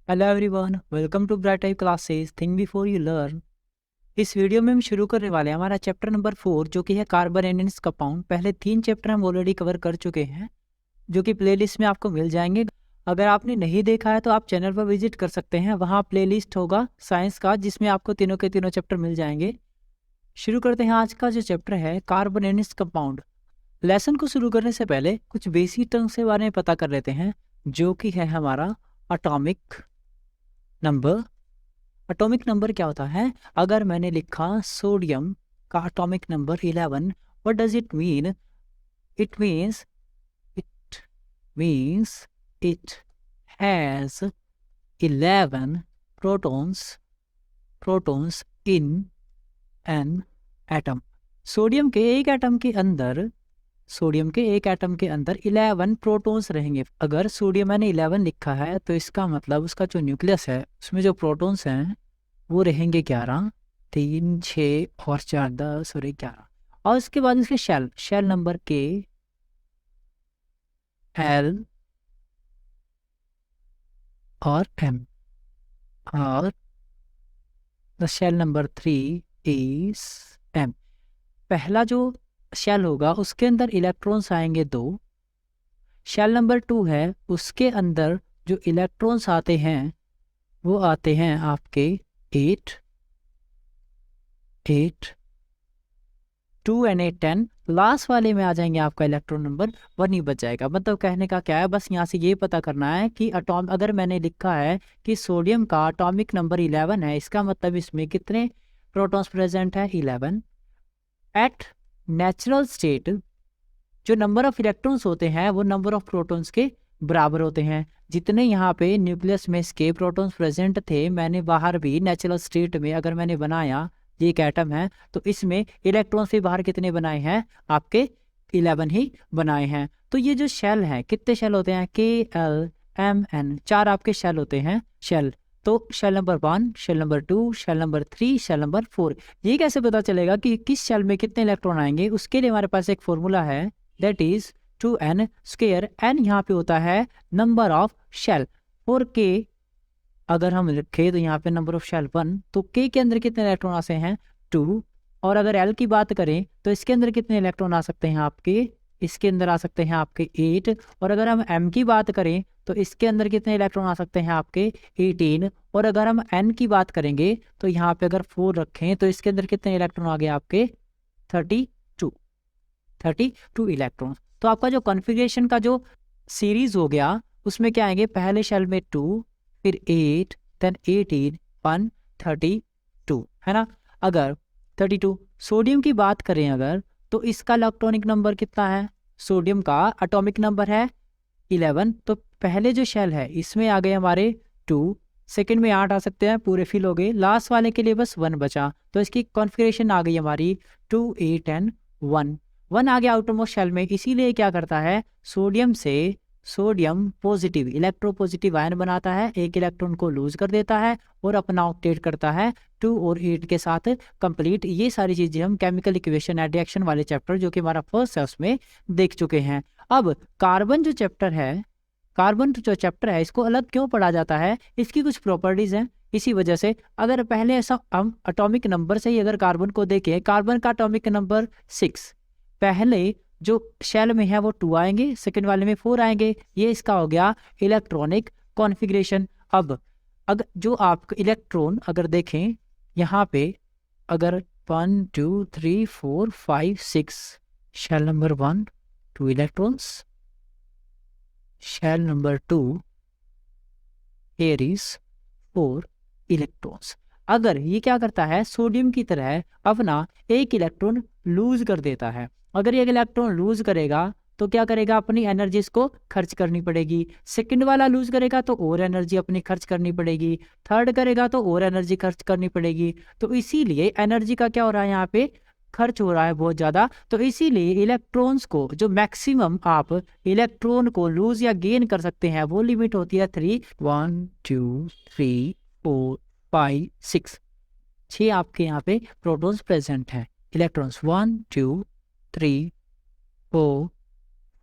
Hello everyone, welcome to bright type classes think before you learn. इस video में हम शुरू करने वाले हैं हमारा चैप्टर नंबर 4 जो कि है कार्बन एंड इट्स कंपाउंड। पहले 3 चैप्टर हम ऑलरेडी कवर कर चुके हैं जो कि प्लेलिस्ट में आपको मिल जाएंगे। अगर आपने नहीं देखा है तो आप चैनल पर विजिट कर सकते हैं, वहाँ प्लेलिस्ट होगा साइंस का जिसमें आपको तीनों के तीनों चैप्टर मिल जाएंगे। शुरू करते हैं आज का जो चैप्टर है carbon and its compound. Lesson को शुरू करने से पहले कुछ बेसिक टर्म्स के बारे में पता कर लेते हैं जो कि है हमारा एटॉमिक नंबर। एटॉमिक नंबर क्या होता है? अगर मैंने लिखा सोडियम का atomic number 11, what does it mean? It means it means it has 11 protons protons in an atom. Sodium के एक एटम के अंदर सोडियम के एक एटम के अंदर 11 प्रोटॉन्स रहेंगे। अगर सोडियम मैंने 11 लिखा है तो इसका मतलब उसका जो न्यूक्लियस है उसमें जो प्रोटॉन्स हैं वो रहेंगे 11, 3, 6 और 4, 10 और 11। और उसके बाद इसके शेल नंबर के एल और एम, और the shell number 3 is M. पहला जो शेल होगा उसके अंदर इलेक्ट्रॉन्स आएंगे 2। शेल नंबर 2 है, उसके अंदर जो इलेक्ट्रॉन्स आते हैं वो आते हैं आपके 8, 2 एंड 8, 10। लास्ट वाले में आ जाएंगे आपका इलेक्ट्रॉन नंबर 1 ही बच जाएगा। मतलब कहने का क्या है, बस यहाँ से ये पता करना है कि अगर मैंने लिखा है कि सोडियम का एटॉमिक नंबर 11 है, इसका मतलब इसमें कितने प्रोटॉन्स प्रेजेंट है? 11। एट नेचुरल स्टेट जो नंबर ऑफ इलेक्ट्रॉन्स होते हैं वो नंबर ऑफ प्रोटॉन्स के बराबर होते हैं। जितने यहाँ पे न्यूक्लियस में इसके प्रोटॉन्स प्रेजेंट थे, मैंने बाहर भी नेचुरल स्टेट में अगर मैंने बनाया, ये एक एटम है तो इसमें इलेक्ट्रॉन्स भी बाहर कितने बनाए हैं? आपके 11 ही बनाए हैं। तो ये जो शेल है, कितने शेल होते हैं? KLMN, 4 आपके शेल होते हैं। शेल तो shell number 1, shell number 2, shell number 3, shell number 4। ये कैसे पता चलेगा कि किस शेल में कितने इलेक्ट्रॉन आएंगे? उसके लिए हमारे पास एक फॉर्मूला है, that is 2n square. n यहाँ पे होता है नंबर ऑफ शेल। और k अगर हम लिखे तो यहाँ पे नंबर ऑफ शेल 1, तो k के अंदर कितने इलेक्ट्रॉन आ सकते हैं? 2। और अगर l की बात करें तो इसके अंदर कितने इलेक्ट्रॉन आ सकते हैं आपके? इसके अंदर आ सकते हैं आपके 8। और अगर हम m की बात करें तो इसके अंदर कितने इलेक्ट्रॉन आ सकते हैं आपके? 18। और अगर हम n की बात करेंगे तो यहाँ पे अगर 4 रखें तो इसके अंदर कितने इलेक्ट्रॉन आ गए आपके? 32 इलेक्ट्रॉन। तो आपका जो कॉन्फ़िगरेशन का जो सीरीज हो गया उसमें क्या आएंगे? पहले शेल में 2, फिर 8, देन 18, 1, 32, है ना। अगर 32 सोडियम की बात करें अगर, तो इसका इलेक्ट्रॉनिक नंबर कितना है? सोडियम का एटॉमिक नंबर है 11। तो पहले जो शेल है इसमें आ गए हमारे 2, सेकंड में 8 आ सकते हैं, पूरे फिल हो गए। लास्ट वाले के लिए बस 1 बचा, तो इसकी कॉन्फ़िगरेशन आ गई हमारी 2, 8 एंड 1 आ गया आउटरमोस्ट शेल में। इसीलिए क्या करता है, सोडियम पॉजिटिव इलेक्ट्रोपॉजिटिव आयन बनाता है, एक इलेक्ट्रॉन को लूज कर देता है और अपना ऑक्टेट करता है 2 और 8 के साथ कंप्लीट। ये सारी चीजें हम केमिकल इक्वेशन एंड रिएक्शन वाले चैप्टर जो कि हमारा फर्स्ट है उसमें देख चुके हैं। अब कार्बन जो चैप्टर है इसको अलग क्यों पढ़ा जाता है? इसकी कुछ प्रॉपर्टीज हैं। इसी वजह से अगर पहले ऐसा हम एटॉमिक नंबर से ही अगर कार्बन को देखें, कार्बन का एटॉमिक नंबर 6, पहले जो शेल में है वो 2 आएंगे, सेकंड वाले में 4 आएंगे। ये इसका हो गया इलेक्ट्रॉनिक कॉन्फ़िगरेशन। अब अगर जो आप इलेक्ट्रॉन अगर देखें यहाँ पे, अगर 1, 2, 3, 4, 5, 6, shell number 1 2 electrons, shell number 2 here is 4 electrons. अगर ये क्या करता है, सोडियम की तरह अपना एक इलेक्ट्रॉन लूज कर देता है। अगर ये इलेक्ट्रॉन लूज करेगा तो क्या करेगा, अपनी एनर्जी इसको खर्च करनी पड़ेगी। सेकंड वाला लूज करेगा तो और एनर्जी अपनी खर्च करनी पड़ेगी, थर्ड करेगा तो और एनर्जी खर्च करनी पड़ेगी। तो इसीलिए एनर्जी का क्या हो रहा है, यहाँ पे खर्च हो रहा है बहुत ज़्यादा। तो इसीलिए इलेक्ट्रॉन्स को जो मैक्सिमम आप इलेक्ट्रॉन को लूज या गेन कर सकते हैं वो लिमिट होती है 3। 1, 2, 3, 4, 5, 6, 6 आपके यहाँ पे प्रोटॉन्स प्रेजेंट हैं। इलेक्ट्रॉन्स 1, 2, 3, 4,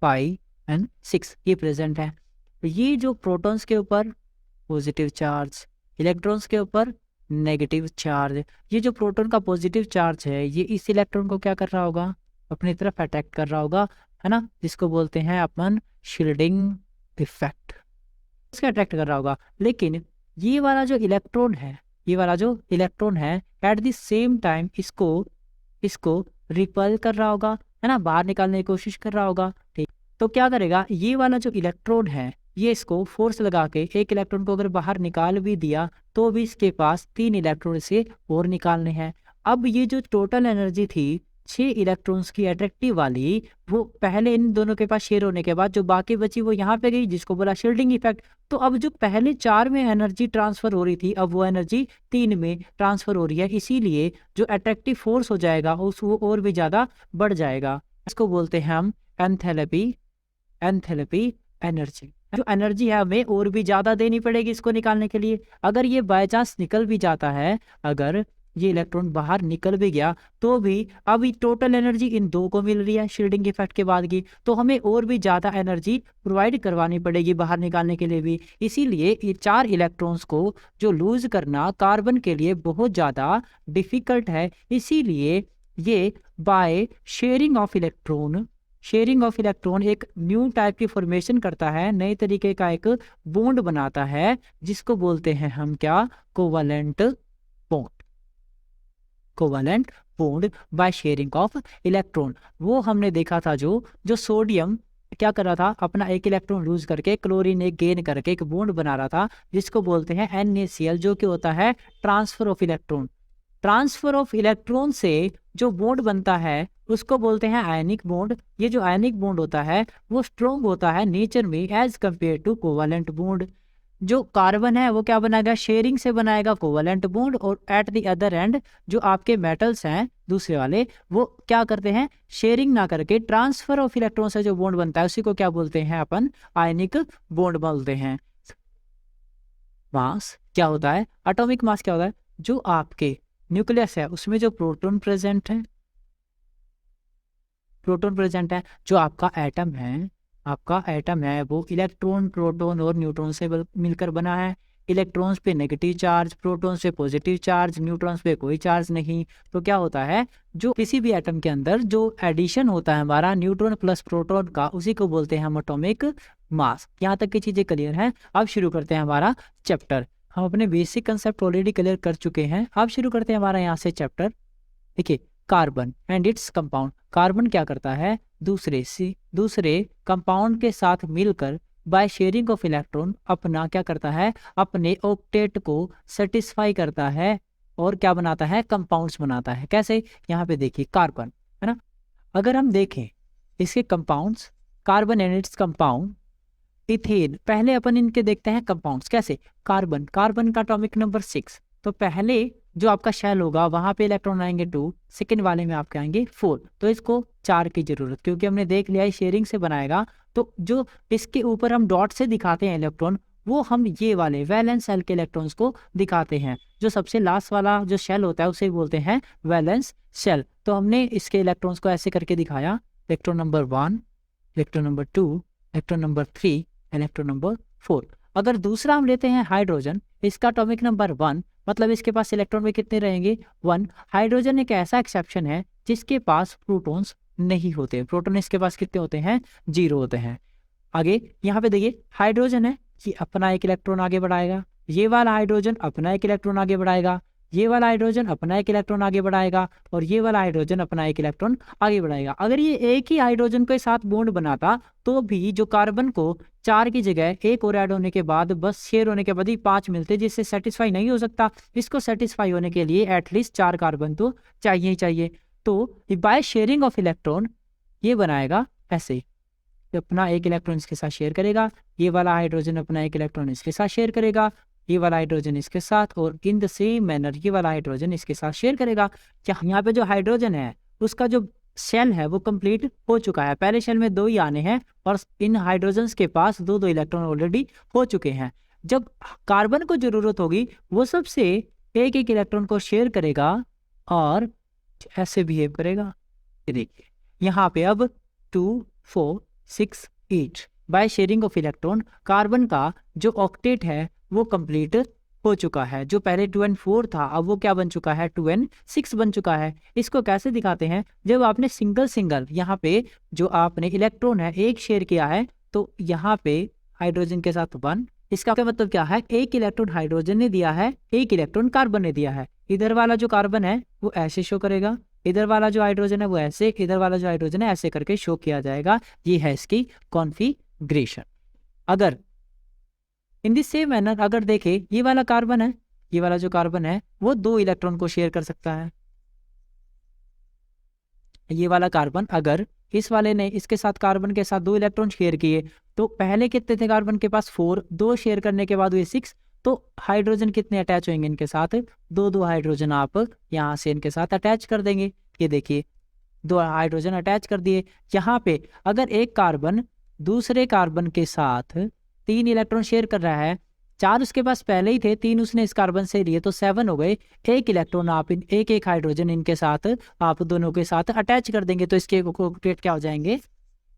5 एंड 6 ये प्रेजेंट है। ये जो प्रोटॉन्स के ऊपर पॉजिटिव चार्ज, इलेक्ट्रॉन्स के ऊपर नेगेटिव चार्ज। ये जो प्रोटॉन का पॉजिटिव चार्ज है ये इस इलेक्ट्रॉन को क्या कर रहा होगा, अपनी तरफ अट्रैक्ट कर रहा होगा, है ना, जिसको बोलते हैं अपन शील्डिंग इफेक्ट, इसका अट्रैक्ट कर रहा होगा। लेकिन ये वाला जो इलेक्ट्रॉन है, ये वाला जो इलेक्ट्रॉन है एट द सेम टाइम इसको रिपल कर रहा होगा, है ना, बाहर निकालने की कोशिश कर रहा होगा। ठीक, तो क्या करेगा ये वाला जो इलेक्ट्रॉन है ये इसको फोर्स लगा के एक इलेक्ट्रॉन को अगर बाहर निकाल भी दिया तो भी इसके पास 3 इलेक्ट्रॉन से और निकालने हैं। अब ये जो टोटल एनर्जी थी 6 इलेक्ट्रॉन्स की अट्रैक्टिव वाली, वो पहले इन दोनों के पास शेयर होने के बाद जो बाकी बची वो यहाँ पे गई, जिसको बोला शील्डिंग इफेक्ट। तो अब जो पहले 4 में एनर्जी ट्रांसफर हो रही थी अब वो एनर्जी 3 में ट्रांसफर हो रही है, इसीलिए जो अट्रैक्टिव फोर्स हो जाएगा वो और भी ज्यादा बढ़ जाएगा। इसको बोलते हैं हम एंथैल्पी एनर्जी। जो एनर्जी है हमें और भी ज्यादा देनी पड़ेगी इसको निकालने के लिए। अगर ये बाय चांस निकल भी जाता है, अगर ये इलेक्ट्रॉन बाहर निकल भी गया तो भी अभी टोटल एनर्जी इन दो को मिल रही है शील्डिंग इफेक्ट के बाद की, तो हमें और भी ज्यादा एनर्जी प्रोवाइड करवानी पड़ेगी बाहर निकालने के लिए भी। इसीलिए ये 4 इलेक्ट्रॉन्स को जो लूज करना कार्बन के लिए बहुत ज्यादा डिफिकल्ट है। इसीलिए ये बाय शेयरिंग ऑफ इलेक्ट्रॉन एक न्यू टाइप की फॉर्मेशन करता है, नए तरीके का एक बॉन्ड बनाता है, जिसको बोलते हैं हम क्या, covalent bond by sharing of electron. वो हमने देखा था जो सोडियम क्या कर रहा था, अपना एक इलेक्ट्रॉन लूज करके क्लोरीन एक गेन करके एक बॉन्ड बना रहा था, जिसको बोलते हैं NaCl, जो कि होता है ट्रांसफर ऑफ इलेक्ट्रॉन से जो बॉन्ड बनता है उसको बोलते हैं आयनिक बॉन्ड। ये जो आयनिक बॉन्ड होता है वो स्ट्रॉन्ग होता है नेचर में as compare to covalent bond. जो कार्बन है वो क्या बनाएगा, शेयरिंग से बनाएगा कोवलेंट बॉन्ड, और एट द अदर एंड जो आपके मेटल्स हैं दूसरे वाले वो क्या करते हैं, शेयरिंग ना करके ट्रांसफर ऑफ इलेक्ट्रॉन से जो बॉन्ड बनता है उसी को क्या बोलते हैं अपन, आयनिक बॉन्ड बोलते हैं। मास क्या होता है, एटॉमिक मास क्या होता है, जो आपके न्यूक्लियस है उसमें जो प्रोटॉन प्रेजेंट है, जो आपका एटम है वो इलेक्ट्रॉन, प्रोटॉन और न्यूट्रॉन से मिलकर बना है। इलेक्ट्रॉन्स पे नेगेटिव चार्ज, प्रोटॉन्स पे पॉजिटिव चार्ज, न्यूट्रॉन्स पे कोई चार्ज नहीं। तो क्या होता है, जो किसी भी एटम के अंदर जो एडिशन होता है हमारा न्यूट्रॉन प्लस प्रोटॉन का, उसी को बोलते हैं हम एटॉमिक मास। यहाँ तक की चीजें क्लियर हैं। अब शुरू करते हैं हमारा चैप्टर। हम अपने बेसिक कंसेप्ट ऑलरेडी क्लियर कर चुके हैं। अब शुरू करते हैं हमारा यहाँ से चैप्टर। देखिए, carbon and its compound. Carbon क्या करता है, दूसरे कंपाउंड के साथ मिलकर बाय शेयरिंग ऑफ इलेक्ट्रॉन अपना क्या करता है, अपने ऑक्टेट को सेटिस्फाई करता है और क्या बनाता है, कंपाउंड्स बनाता है। कैसे, यहाँ पे देखिए कार्बन है ना, अगर हम देखें इसके compounds, carbon and its compound, ethane, पहले अपन इनके देखते हैं कंपाउंड्स। कैसे, कार्बन का एटॉमिक नंबर 6, तो पहले जो आपका शेल होगा वहां पे इलेक्ट्रॉन आएंगे 2, सेकेंड वाले में आपके आएंगे 4, तो इसको 4 की जरूरत, क्योंकि हमने देख लिया है शेयरिंग से बनाएगा। तो जो इसके ऊपर हम डॉट से दिखाते हैं इलेक्ट्रॉन, वो हम ये वाले वैलेंस शेल के इलेक्ट्रॉन्स को दिखाते हैं। जो सबसे लास्ट वाला जो शेल होता है उसे बोलते हैं वैलेंस शेल। तो हमने इसके इलेक्ट्रॉन्स को ऐसे करके दिखाया, electron number 1, electron number 2, electron number 3, electron number 4। अगर दूसरा हम लेते हैं हाइड्रोजन, इसका एटॉमिक नंबर 1, मतलब इसके पास इलेक्ट्रॉन में कितने रहेंगे, 1। हाइड्रोजन एक ऐसा एक्सेप्शन है जिसके पास प्रोटॉन्स नहीं होते, प्रोटॉन इसके पास कितने होते हैं, 0 होते हैं। आगे यहाँ पे देखिए, हाइड्रोजन है कि अपना एक इलेक्ट्रॉन आगे बढ़ाएगा, ये वाला हाइड्रोजन अपना एक इलेक्ट्रॉन आगे बढ़ाएगा, ये वाला हाइड्रोजन अपना एक इलेक्ट्रॉन आगे बढ़ाएगा, और ये वाला हाइड्रोजन अपना एक इलेक्ट्रॉन आगे बढ़ाएगा। अगर ये एक ही हाइड्रोजन के साथ बॉन्ड बनाता तो भी जो कार्बन को 4 की जगह एक और ऐड होने के बाद, बस शेयर होने के बाद ही 5 मिलते, जिससे सेटिस्फाई नहीं हो सकता। इसको सेटिस्फाई होने के लिए एटलीस्ट 4 कार्बन तो चाहिए ही चाहिए। तो बाय शेयरिंग ऑफ इलेक्ट्रॉन ये बनाएगा ऐसे, अपना एक इलेक्ट्रॉन इसके साथ शेयर करेगा, ये वाला हाइड्रोजन अपना एक इलेक्ट्रॉन इसके साथ शेयर करेगा, ये वाला हाइड्रोजन इसके साथ, और इन द सेम मैनर ये वाला हाइड्रोजन इसके साथ शेयर करेगा। क्या यहाँ पे जो हाइड्रोजन है उसका जो शेल है वो कंप्लीट हो चुका है, पहले शेल में 2 ही आने हैं और इन हाइड्रोजन्स के पास 2 इलेक्ट्रॉन ऑलरेडी हो चुके हैं। जब कार्बन को जरूरत होगी वो सबसे एक इलेक्ट्रॉन को शेयर करेगा और ऐसे बिहेव करेगा। देखिए यहाँ पे अब 2, 4, 6, 8 bye sharing of electron carbon का जो ऑक्टेट है वो कंप्लीट हो चुका है। जो पहले 2n4 था अब वो क्या बन चुका है, 2n6 बन चुका है। इसको कैसे दिखाते हैं, जब आपने सिंगल सिंगल यहाँ पे जो आपने इलेक्ट्रॉन है एक शेयर किया है, तो यहाँ पे हाइड्रोजन के साथ 1, इसका मतलब क्या है, एक इलेक्ट्रॉन हाइड्रोजन ने दिया है, एक इलेक्ट्रॉन कार्बन ने दिया है। इधर वाला जो कार्बन है वो ऐसे शो करेगा, इधर वाला जो हाइड्रोजन है वो ऐसे, इधर वाला जो हाइड्रोजन है ऐसे करके शो किया जाएगा। ये है इसकी कॉन्फ़िगरेशन। अगर इन दिस सेम मैनर अगर देखे, ये वाला कार्बन है, ये वाला जो कार्बन है वो 2 इलेक्ट्रॉन को शेयर कर सकता है। ये वाला कार्बन अगर इस वाले ने इसके साथ कार्बन के साथ 2 इलेक्ट्रॉन शेयर किए, तो पहले कितने थे कार्बन के पास 4, 2 शेयर करने के बाद हुए 6, तो हाइड्रोजन कितने अटैच होंगे इनके साथ, 2 हाइड्रोजन आप यहाँ से इनके साथ अटैच कर देंगे। ये देखिए 2 हाइड्रोजन अटैच कर दिए। यहाँ पे अगर एक कार्बन दूसरे कार्बन के साथ 3 इलेक्ट्रॉन शेयर कर रहा है, 4 उसके पास पहले ही थे, 3 उसने इस कार्बन से लिए, तो 7 हो गए। एक इलेक्ट्रॉन आप एक एक हाइड्रोजन इनके साथ आप दोनों के साथ अटैच कर देंगे, तो इसके ऑक्टेट क्या हो जाएंगे,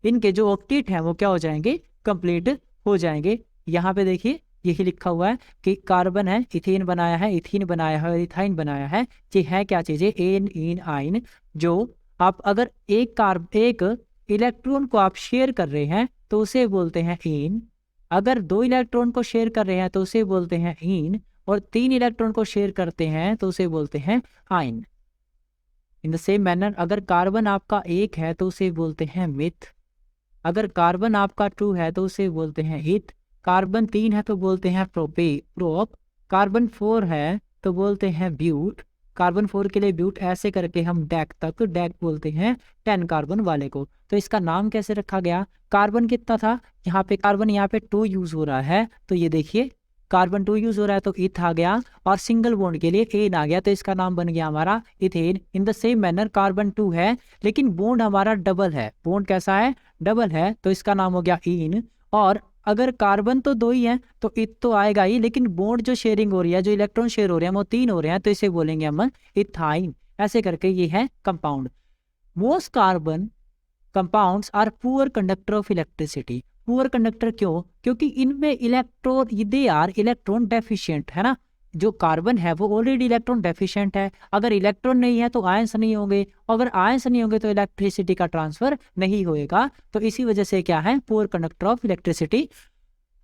इनके जो ऑक्टेट हैं वो क्या हो जाएंगे, कंप्लीट हो जाएंगे। यहाँ पे देखिए यही लिखा हुआ है कि कार्बन है, इथेन बनाया है, इथीन बनाया है, इथाइन बनाया है। ये है क्या चीजें, एन इन आइन। जो आप अगर एक इलेक्ट्रॉन को आप शेयर कर रहे हैं तो उसे बोलते हैं इन, अगर 2 इलेक्ट्रॉन को शेयर कर रहे हैं तो उसे बोलते हैं इन, और 3 इलेक्ट्रॉन को शेयर करते हैं तो उसे बोलते हैं आइन। इन द सेम मैनर अगर कार्बन आपका 1 है तो उसे बोलते हैं मिथ, अगर कार्बन आपका 2 है तो उसे बोलते हैं ईथ, कार्बन 3 है तो बोलते हैं प्रोप, कार्बन 4 है तो बोलते हैं ब्यूट, कार्बन 4 के लिए ब्यूट, ऐसे करके हम डेक तक, डेक बोलते हैं 10 कार्बन वाले को। तो इसका नाम कैसे रखा गया, कार्बन कितना था यहाँ पे, कार्बन यहाँ पे 2 यूज हो रहा है, तो ये देखिए कार्बन 2 यूज हो रहा है तो इथ आ गया, और सिंगल बॉन्ड के लिए एन आ गया, तो इसका नाम बन गया हमारा ethane. In the same manner carbon 2 है लेकिन बॉन्ड हमारा डबल है, बॉन्ड कैसा है, डबल है, तो इसका नाम हो गया इन। और अगर कार्बन तो 2 ही है तो इथ तो आएगा ही, लेकिन बॉन्ड जो शेयरिंग हो रही है, जो इलेक्ट्रॉन शेयर हो रहे हैं वो 3 हो रहे हैं, तो इसे बोलेंगे हम इथाइन। ऐसे करके ये है compound. Most carbon compounds are poor conductor of electricity. Poor conductor क्यों, क्योंकि इनमें electron, they are electron deficient, है ना। जो कार्बन है वो ऑलरेडी इलेक्ट्रॉन डेफिशिएंट है, अगर इलेक्ट्रॉन नहीं है तो आयंस नहीं होंगे, अगर आयंस नहीं होंगे तो इलेक्ट्रिसिटी का ट्रांसफर नहीं होएगा, तो इसी वजह से क्या है, poor conductor of electricity.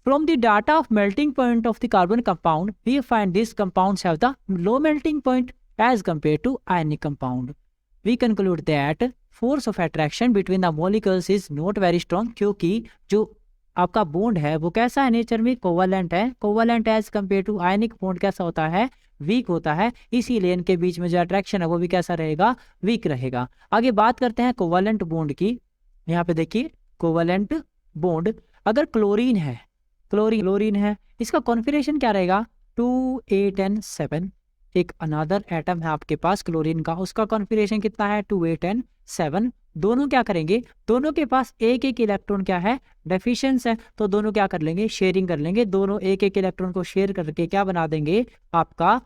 From the data of melting point of the carbon compound, we find these compounds have the low melting point as compared to ionic compound. We conclude that force of attraction between the molecules is not very strong, क्योंकि जो आपका bond है वो कैसा है, nature में covalent है, covalent as compare to ionic bond कैसा होता है, वीक होता है, इसीलिए इनके बीच में जो अट्रैक्शन है वो भी कैसा रहेगा, वीक रहेगा। आगे बात करते हैं कोवलेंट बॉन्ड की। यहाँ पे देखिए कोवलेंट बॉन्ड, अगर क्लोरीन है, क्लोरीन है, इसका कॉन्फिगरेशन क्या रहेगा, 2 8 and 7। एक अनदर एटम है आपके पास क्लोरीन का, उसका कॉन्फिगरेशन कितना है, 2 8 and 7। दोनों क्या करेंगे, दोनों के पास एक एक इलेक्ट्रॉन क्या है, डेफिशिएंस है, तो दोनों क्या कर लेंगे, शेयरिंग कर लेंगे, दोनों एक एक इलेक्ट्रॉन को शेयर करके क्या बना देंगे, आपका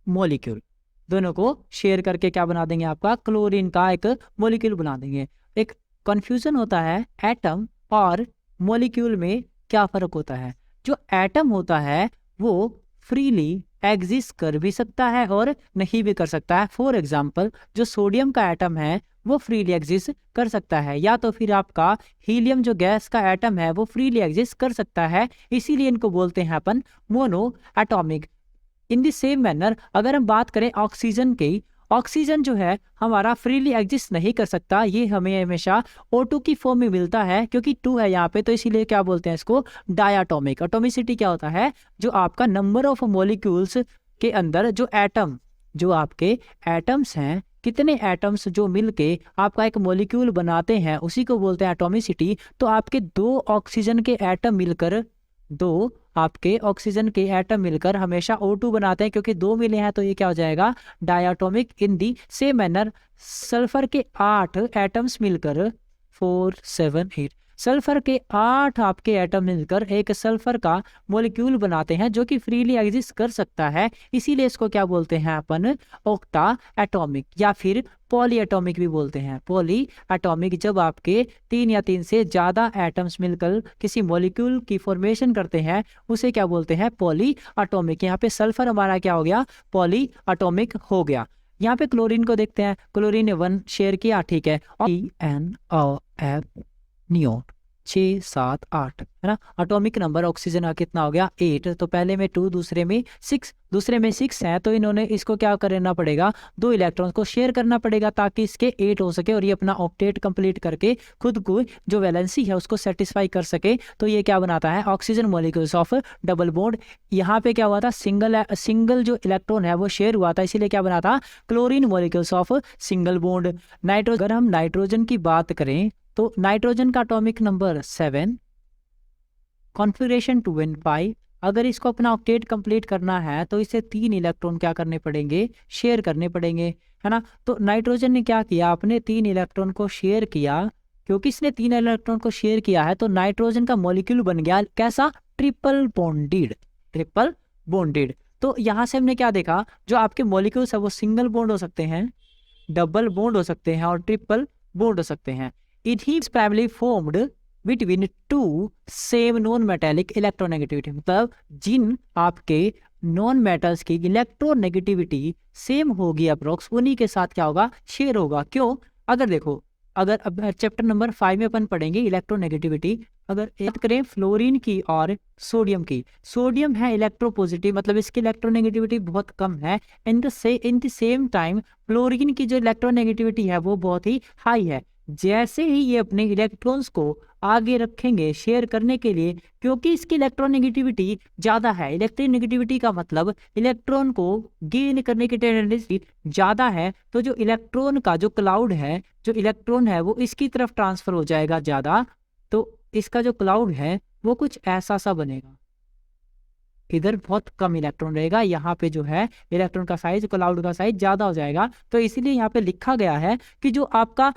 मॉलिक्यूल। दोनों को शेयर करके क्या बना देंगे, आपका क्लोरीन का एक मॉलिक्यूल बना देंगे। एक कंफ्यूजन होता है एटम और मॉलिक्यूल में क्या फर्क होता है। जो एटम होता है वो फ्रीली एग्जिस्ट कर भी सकता है और नहीं भी कर सकता है। फॉर एग्जाम्पल जो सोडियम का एटम है वो फ्रीली एग्जिस्ट कर सकता है, या तो फिर आपका हीलियम जो गैस का एटम है वो फ्रीली एग्जिस्ट कर सकता है, इसीलिए इनको बोलते हैं अपन mono atomic. In the same manner अगर हम बात करें ऑक्सीजन की, ऑक्सीजन जो है हमारा फ्रीली एग्जिस्ट नहीं कर सकता, ये हमें हमेशा O2 की फॉर्म में मिलता है, क्योंकि 2 है यहाँ पे, तो इसीलिए क्या बोलते हैं इसको, डायटोमिक। एटोमिसिटी क्या होता है, जो आपका नंबर ऑफ मॉलिक्यूल्स के अंदर जो एटम, जो आपके एटम्स हैं, कितने एटम्स जो मिलके आपका एक मॉलिक्यूल बनाते हैं उसी को बोलते हैं एटोमिसिटी। तो आपके 2 ऑक्सीजन के एटम मिलकर, 2 आपके ऑक्सीजन के एटम मिलकर हमेशा O2 बनाते हैं, क्योंकि 2 मिले हैं तो ये क्या हो जाएगा, diatomic. In the same manner sulphur के 8 एटम्स मिलकर 4 7 8, सल्फर के 8 आपके एटम मिलकर एक सल्फर का मॉलिक्यूल बनाते हैं जो कि फ्रीली एग्जिस्ट कर सकता है, इसीलिए इसको क्या बोलते हैं अपन, ऑक्टा एटॉमिक या फिर पॉली एटॉमिक भी बोलते हैं। पॉली एटॉमिक जब आपके 3 या 3 से ज्यादा एटम्स मिलकर किसी मॉलिक्यूल की फॉर्मेशन करते हैं उसे क्या बोलते हैं, पॉली एटॉमिक। यहाँ पे सल्फर हमारा क्या हो गया, पॉली एटॉमिक हो गया। यहाँ पे क्लोरीन को देखते हैं, क्लोरीन ने 1 शेयर किया, ठीक है, NaF नियोन 6 7 8 है ना। एटॉमिक नंबर ऑक्सीजन का कितना हो गया, 8। तो पहले में 2, दूसरे में 6, दूसरे में 6 है, तो इन्होंने इसको क्या करना पड़ेगा, 2 इलेक्ट्रॉन्स को शेयर करना पड़ेगा ताकि इसके 8 हो सके और ये अपना ऑक्टेट कंप्लीट करके खुद को जो वैलेंसी है उसको सेटिस्फाई कर सके। तो ये क्या बनाता है, oxygen molecules of double bond. यहाँ पे क्या हुआ था, सिंगल जो इलेक्ट्रॉन है वो शेयर हुआ था, इसीलिए क्या बना था, chlorine molecules of single bond. Nitrogen, अगर हम नाइट्रोजन की बात करें तो नाइट्रोजन का एटॉमिक नंबर 7, कॉन्फिगरेशन 2 and 5। अगर इसको अपना ऑक्टेट कंप्लीट करना है तो इसे 3 इलेक्ट्रॉन क्या करने पड़ेंगे, शेयर करने पड़ेंगे, है ना। तो नाइट्रोजन ने क्या किया, अपने 3 इलेक्ट्रॉन को शेयर किया। क्योंकि इसने 3 इलेक्ट्रॉन को शेयर किया है तो नाइट्रोजन का मॉलिक्यूल बन गया कैसा, ट्रिपल बॉन्डेड, ट्रिपल बॉन्डेड। तो यहां से हमने क्या देखा, जो आपके मॉलिक्यूल्स है वो सिंगल बॉन्ड हो सकते हैं, डबल बॉन्ड हो सकते हैं और ट्रिपल बॉन्ड हो सकते हैं। It is primarily formed between 2 same non-metallic electronegativity, मतलब जिन आपके नॉन मेटल्स की इलेक्ट्रोनेगेटिविटी सेम होगी अप्रोक्स, उन्हीं के साथ क्या होगा, शेयर होगा। क्यों, अगर देखो, अगर अब चैप्टर नंबर 5 में अपन पढ़ेंगे इलेक्ट्रोनेगेटिविटी। अगर बात करें फ्लोरीन की और सोडियम की, सोडियम है इलेक्ट्रोपॉजिटिव, मतलब इसकी इलेक्ट्रोनेगेटिविटी बहुत कम है। इन द सेम टाइम फ्लोरीन की जो इलेक्ट्रोनेगेटिविटी है वो बहुत ही हाई है। जैसे ही ये अपने इलेक्ट्रॉन्स को आगे रखेंगे शेयर करने के लिए, क्योंकि इसकी इलेक्ट्रोनेगेटिविटी ज्यादा है, इलेक्ट्रोनेगेटिविटी का मतलब इलेक्ट्रॉन को गेन करने की टेंडेंसी ज्यादा है, तो जो इलेक्ट्रॉन का जो क्लाउड है, जो इलेक्ट्रॉन है वो इसकी तरफ ट्रांसफर हो जाएगा ज्यादा। तो इसका जो क्लाउड है वो कुछ ऐसा सा बनेगा, इधर बहुत कम इलेक्ट्रॉन रहेगा, यहाँ पे जो है इलेक्ट्रॉन का साइज, क्लाउड का साइज ज्यादा हो जाएगा। तो इसीलिए यहाँ पे लिखा गया है कि जो आपका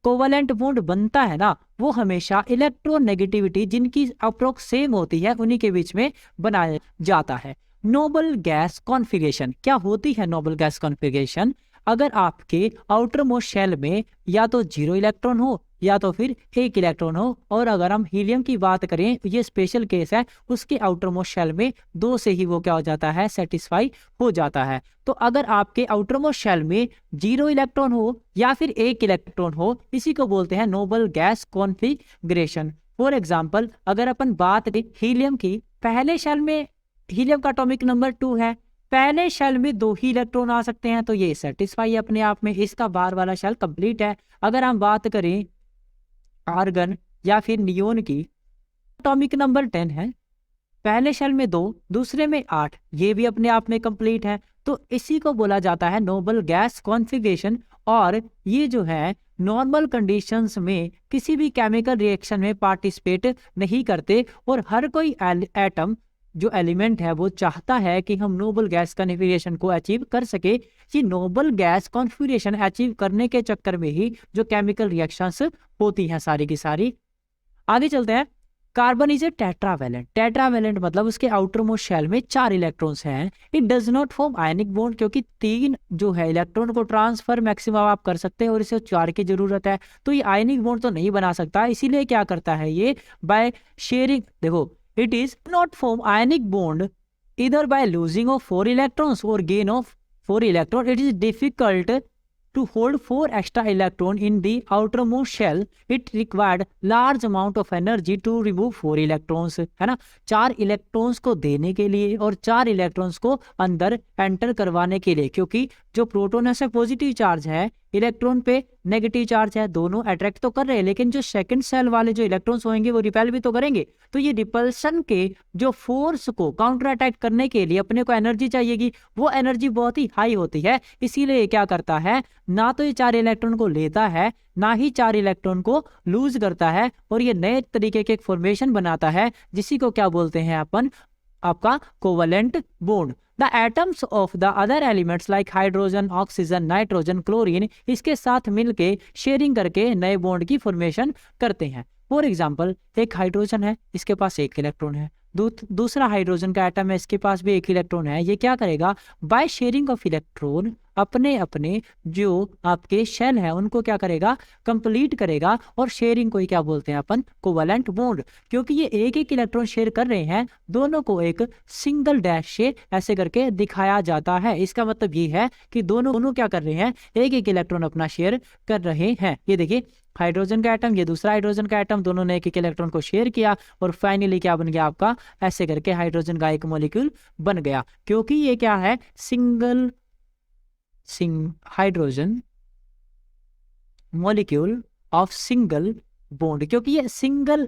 कोवलेंट बॉन्ड बनता है ना, वो हमेशा इलेक्ट्रोनेगेटिविटी जिनकी अप्रोक्स सेम होती है उन्हीं के बीच में बनाया जाता है। नोबल गैस कॉन्फ़िगरेशन, क्या होती है नोबल गैस कॉन्फ़िगरेशन, अगर आपके आउटर मोस्ट शेल में या तो 0 इलेक्ट्रॉन हो या तो फिर 1 इलेक्ट्रॉन हो, और अगर हम हीलियम की बात करें, ये स्पेशल केस है, उसके आउटर मोस्ट शेल में 2 से ही वो क्या हो जाता है, सेटिस्फाई हो जाता है। तो अगर आपके आउटर मोस्ट शेल में 0 इलेक्ट्रॉन हो या फिर 1 इलेक्ट्रॉन हो, इसी को बोलते हैं noble gas configuration. For example, अगर अपन बात करें हीलियम की, पहले शेल में हीलियम का एटॉमिक नंबर 2 है, पहले शेल में 2 ही इलेक्ट्रॉन आ सकते हैं, तो ये सेटिस्फाई अपने आप में, इसका बाहर वाला शेल कंप्लीट है। अगर हम बात करें आर्गन या फिर नियोन की, एटॉमिक नंबर 10 है, पहले शेल में 2, दूसरे में 8, ये भी अपने आप में कंप्लीट है। तो इसी को बोला जाता है नोबल गैस कॉन्फ़िगरेशन। और ये जो है नॉर्मल कंडीशंस में किसी भी केमिकल रिएक्शन में पार्टिसिपेट नहीं करते, और हर कोई एटम जो एलिमेंट है वो चाहता है कि हम नोबल गैस कॉन्फ़िगरेशन को अचीव कर सके। ये नोबल गैस कॉन्फ़िगरेशन अचीव करने के चक्कर में ही जो केमिकल रिएक्शंस होती हैं सारी की सारी। आगे चलते हैं। Carbon is a tetravalent, tetravalent मतलब उसके आउटर मोस्ट शेल में 4 इलेक्ट्रॉन्स हैं। It does not form ionic bond, क्योंकि 3 जो है इलेक्ट्रॉन को ट्रांसफर मैक्सिमम आप कर सकते हैं और इसे 4 की जरूरत है, तो ये आयनिक बॉन्ड तो नहीं बना सकता। इसीलिए क्या करता है ये, बाय शेयरिंग, देखो, it is not form ionic bond either by losing of 4 electrons or gain of 4 electrons. It is difficult to hold 4 extra electron in the outermost shell. It required large amount of energy to remove 4 electrons, है ना। 4 electrons को देने के लिए और 4 electrons को अंदर enter करवाने के लिए, क्योंकि जो प्रोटॉन है पॉजिटिव चार्ज है, इलेक्ट्रॉन पे नेगेटिव चार्ज है, दोनों अट्रैक्ट तो कर रहे हैं, लेकिन जो सेकंड सेल वाले जो इलेक्ट्रॉन्स होंगे वो रिपेल भी तो करेंगे। तो ये रिपल्शन के जो फोर्स को काउंटर अटैक करने के लिए अपने को एनर्जी चाहिएगी, वो एनर्जी बहुत ही हाई होती है। इसीलिए क्या करता है, ना तो ये 4 इलेक्ट्रॉन को लेता है, ना ही 4 इलेक्ट्रॉन को लूज करता है, और ये नए तरीके के एक फॉर्मेशन बनाता है, जिसी को क्या बोलते हैं अपन, आपका covalent bond. The atoms of the other elements like hydrogen, oxygen, nitrogen, chlorine इसके साथ मिलके शेयरिंग करके नए बॉन्ड की फॉर्मेशन करते हैं। फॉर एग्जाम्पल एक हाइड्रोजन है, इसके पास एक इलेक्ट्रॉन है, दूसरा हाइड्रोजन का एटम है, इसके पास भी एक इलेक्ट्रॉन है। ये क्या करेगा, बाय शेयरिंग ऑफ इलेक्ट्रॉन अपने अपने जो आपके शेल है उनको क्या करेगा, कंप्लीट करेगा। और शेयरिंग को ही क्या बोलते हैं अपन, कोवैलेंट बॉन्ड। क्योंकि ये एक एक इलेक्ट्रॉन शेयर कर रहे हैं, दोनों को एक सिंगल डैश से ऐसे करके दिखाया जाता है। इसका मतलब ये है कि दोनों क्या कर रहे हैं, एक एक इलेक्ट्रॉन अपना शेयर कर रहे हैं। ये देखिए हाइड्रोजन का एटम, ये दूसरा हाइड्रोजन का एटम, दोनों ने एक एक इलेक्ट्रॉन को शेयर किया और फाइनली क्या बन गया आपका, ऐसे करके हाइड्रोजन का एक मॉलिक्यूल बन गया। क्योंकि ये क्या है, hydrogen molecule of single bond, क्योंकि ये सिंगल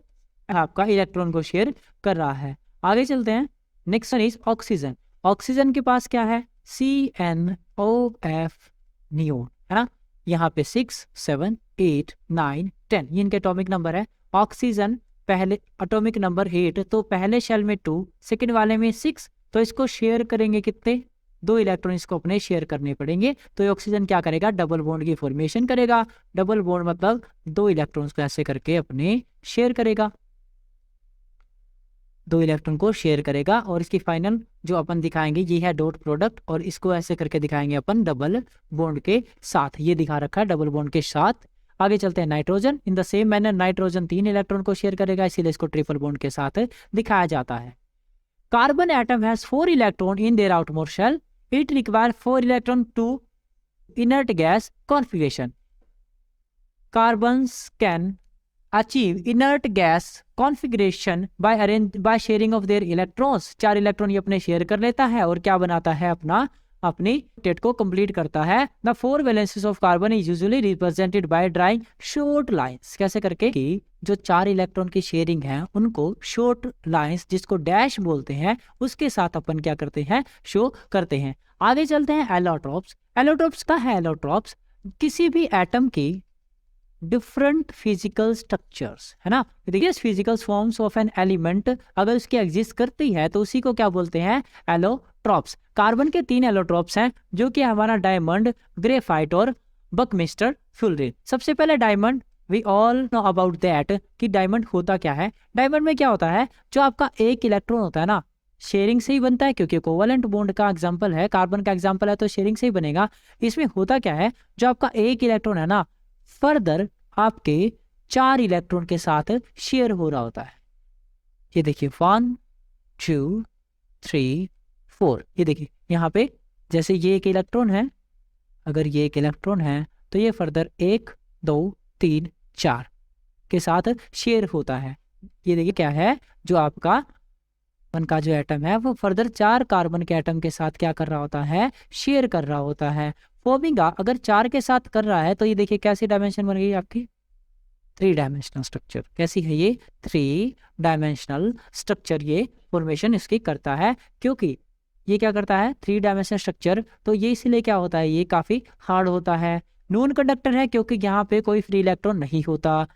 आपका इलेक्ट्रॉन को शेयर कर रहा है। आगे चलते हैं, next one is oxygen. Oxygen के पास क्या है, CnOF नियोन, है ना। यहाँ पे 6, 7, 8, 9, 10 ये इनके एटॉमिक नंबर है। ऑक्सीजन पहले एटॉमिक नंबर 8, तो पहले शेल में 2, सेकंड वाले में 6, तो इसको शेयर करेंगे कितने, 2 इलेक्ट्रॉन इसको अपने शेयर करने पड़ेंगे। तो ये ऑक्सीजन क्या करेगा, डबल बॉन्ड की फॉर्मेशन करेगा। डबल बॉन्ड मतलब 2 इलेक्ट्रॉन्स को ऐसे करके अपने शेयर करेगा, 2 इलेक्ट्रॉन को शेयर करेगा। और इसकी फाइनल जो अपन दिखाएंगे ये है डॉट प्रोडक्ट, और इसको ऐसे करके दिखाएंगे अपन डबल बॉन्ड के साथ। ये दिखा रखा है डबल बॉन्ड के साथ। आगे चलते हैं nitrogen. In the same manner nitrogen 3 electron को शेयर करेगा, इसीलिए इसको ट्रिपल बॉन्ड के साथ दिखाया जाता है। Carbon atom has 4 electron in their outermost shell, it require 4 electron to inert gas configuration. Carbons can achieve inert gas configuration by sharing of their electrons. 4 electron ये अपने शेयर कर लेता है और क्या बनाता है, अपनी स्टेट को कंप्लीट करता है। The 4 valencies of carbon is usually represented by drawing short lines. कैसे करके कि जो 4 इलेक्ट्रॉन की शेयरिंग है उनको शॉर्ट लाइंस, जिसको डैश बोलते हैं, उसके साथ अपन क्या करते हैं, शो करते हैं। आगे चलते हैं एलोट्रॉप्स। एलोट्रॉप्स का है, एलोट्रॉप्स किसी भी एटम की डिफरेंट फिजिकल स्ट्रक्चर्स, है ना। देखिए physical forms of an element अगर उसकी एग्जिस्ट करती है तो उसी को क्या बोलते हैं, एलोट्रॉप्स। कार्बन के 3 एलोट्रॉप्स हैं, जो कि हमारा डायमंड, ग्रेफाइट और बकमिस्टर फ्लोरीन। सबसे पहले diamond, we all know about that कि डायमंड होता क्या है। डायमंड में क्या होता है, जो आपका एक इलेक्ट्रॉन होता है ना, शेयरिंग से ही बनता है, क्योंकि कोवैलेंट बॉन्ड का एग्जांपल है, कार्बन का एग्जांपल है, तो शेयरिंग से ही बनेगा। इसमें होता क्या है, जो आपका एक इलेक्ट्रॉन है ना, फर्दर आपके 4 इलेक्ट्रॉन के साथ शेयर हो रहा होता है। ये देखिए 1, 2, 3, 4। ये देखिए यहाँ पे जैसे ये एक इलेक्ट्रॉन है, अगर ये एक इलेक्ट्रॉन है तो ये फर्दर 1, 2, 3, 4 के साथ शेयर होता है। ये देखिए क्या है, जो आपका कार्बन का जो एटम है वो फर्दर 4 कार्बन के एटम के साथ क्या कर रहा होता है, शेयर कर रहा होता है। फॉर्मिंग अगर 4 के साथ कर रहा है तो ये देखिए कैसी डायमेंशन बन गई आपकी, 3 डायमेंशनल स्ट्रक्चर। कैसी है ये, 3 डायमेंशनल स्ट्रक्चर ये फॉर्मेशन इसकी करता है। क्योंकि ये क्या करता है, 3 डायमेंशनल स्ट्रक्चर, तो ये इसलिए क्या होता है, ये काफी हार्ड होता है। नॉन कंडक्टर है क्योंकि यहाँ पे कोई फ्री इलेक्ट्रॉन नहीं होता।